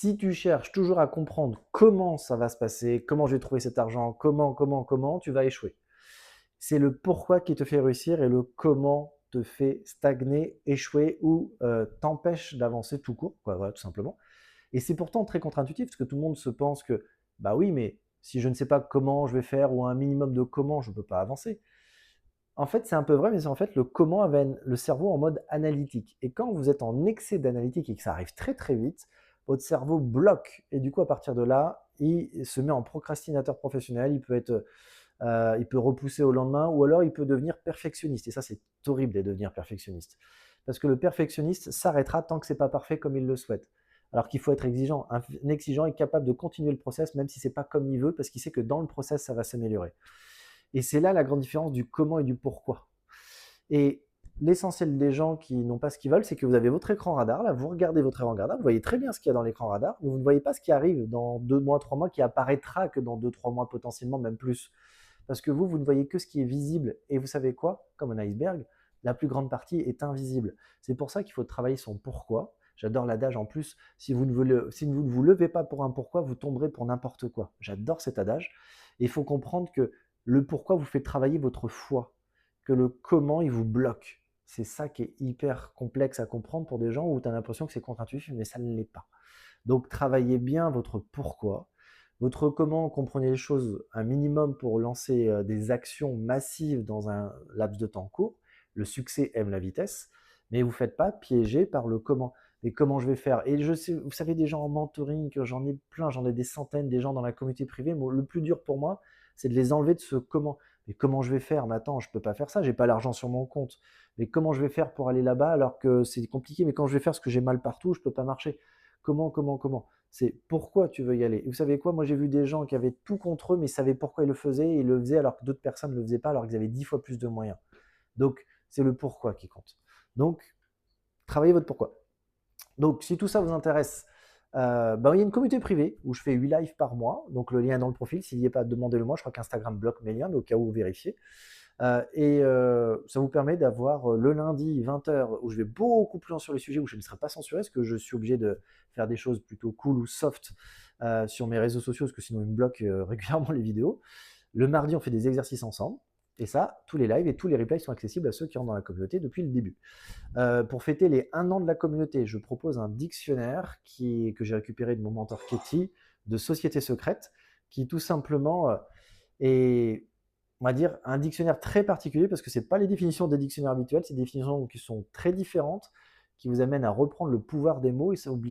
Si tu cherches toujours à comprendre comment ça va se passer, comment je vais trouver cet argent, comment, tu vas échouer. C'est le pourquoi qui te fait réussir et le comment te fait stagner, échouer ou t'empêche d'avancer tout court, quoi, voilà, tout simplement. Et c'est pourtant très contre-intuitif parce que tout le monde se pense que, bah oui, mais si je ne sais pas comment je vais faire ou un minimum de comment, je ne peux pas avancer. En fait, c'est un peu vrai, mais c'est en fait le comment amène le cerveau en mode analytique. Et quand vous êtes en excès d'analytique et que ça arrive très très vite, votre cerveau bloque. Et du coup, à partir de là, il se met en procrastinateur professionnel. Il peut repousser au lendemain, ou alors il peut devenir perfectionniste. Et ça, c'est horrible de devenir perfectionniste. Parce que le perfectionniste s'arrêtera tant que c'est pas parfait comme il le souhaite. Alors qu'il faut être exigeant. Un exigeant est capable de continuer le process, même si c'est pas comme il veut, parce qu'il sait que dans le process, ça va s'améliorer. Et c'est là la grande différence du comment et du pourquoi. Et l'essentiel des gens qui n'ont pas ce qu'ils veulent, c'est que vous avez votre écran radar, là, vous regardez votre écran radar, vous voyez très bien ce qu'il y a dans l'écran radar, mais vous ne voyez pas ce qui arrive dans 2 mois, 3 mois, qui apparaîtra que dans 2, 3 mois potentiellement, même plus. Parce que vous ne voyez que ce qui est visible. Et vous savez quoi? Comme un iceberg, la plus grande partie est invisible. C'est pour ça qu'il faut travailler son pourquoi. J'adore l'adage en plus, si vous ne vous levez pas pour un pourquoi, vous tomberez pour n'importe quoi. J'adore cet adage. Et il faut comprendre que le pourquoi vous fait travailler votre foi, que le comment il vous bloque. C'est ça qui est hyper complexe à comprendre pour des gens où tu as l'impression que c'est contre-intuitif, mais ça ne l'est pas. Donc travaillez bien votre pourquoi, votre comment, comprenez les choses un minimum pour lancer des actions massives dans un laps de temps court. Le succès aime la vitesse, mais vous ne faites pas piéger par le comment. Et comment je vais faire? Et je sais, vous savez, des gens en mentoring, que j'en ai plein, j'en ai des centaines, des gens dans la communauté privée. Mais le plus dur pour moi, c'est de les enlever de ce comment. Mais comment je vais faire? Mais attends, je ne peux pas faire ça, j'ai pas l'argent sur mon compte. Mais comment je vais faire pour aller là-bas alors que c'est compliqué? Mais quand je vais faire ce que j'ai mal partout, je ne peux pas marcher. Comment? C'est pourquoi tu veux y aller. Et vous savez quoi? Moi, j'ai vu des gens qui avaient tout contre eux, mais ils savaient pourquoi ils le faisaient, et ils le faisaient alors que d'autres personnes ne le faisaient pas, alors qu'ils avaient 10 fois plus de moyens. Donc, c'est le pourquoi qui compte. Donc, travaillez votre pourquoi. Donc, si tout ça vous intéresse, il y a une communauté privée où je fais 8 lives par mois. Donc, le lien est dans le profil. S'il n'y est pas, demandez-le moi. Je crois qu'Instagram bloque mes liens, mais au cas où, vous vérifiez. Ça vous permet d'avoir le lundi 20h où je vais beaucoup plus loin sur les sujets où je ne serai pas censuré parce que je suis obligé de faire des choses plutôt cool ou soft sur mes réseaux sociaux parce que sinon ils me bloquent régulièrement les vidéos. Le mardi, on fait des exercices ensemble. Et ça, tous les lives et tous les replays sont accessibles à ceux qui rentrent dans la communauté depuis le début. Pour fêter les 1 an de la communauté, je propose un dictionnaire que j'ai récupéré de mon mentor Katie de Société Secrète, qui tout simplement est, on va dire, un dictionnaire très particulier parce que ce n'est pas les définitions des dictionnaires habituels, c'est des définitions qui sont très différentes, qui vous amènent à reprendre le pouvoir des mots et ça oublie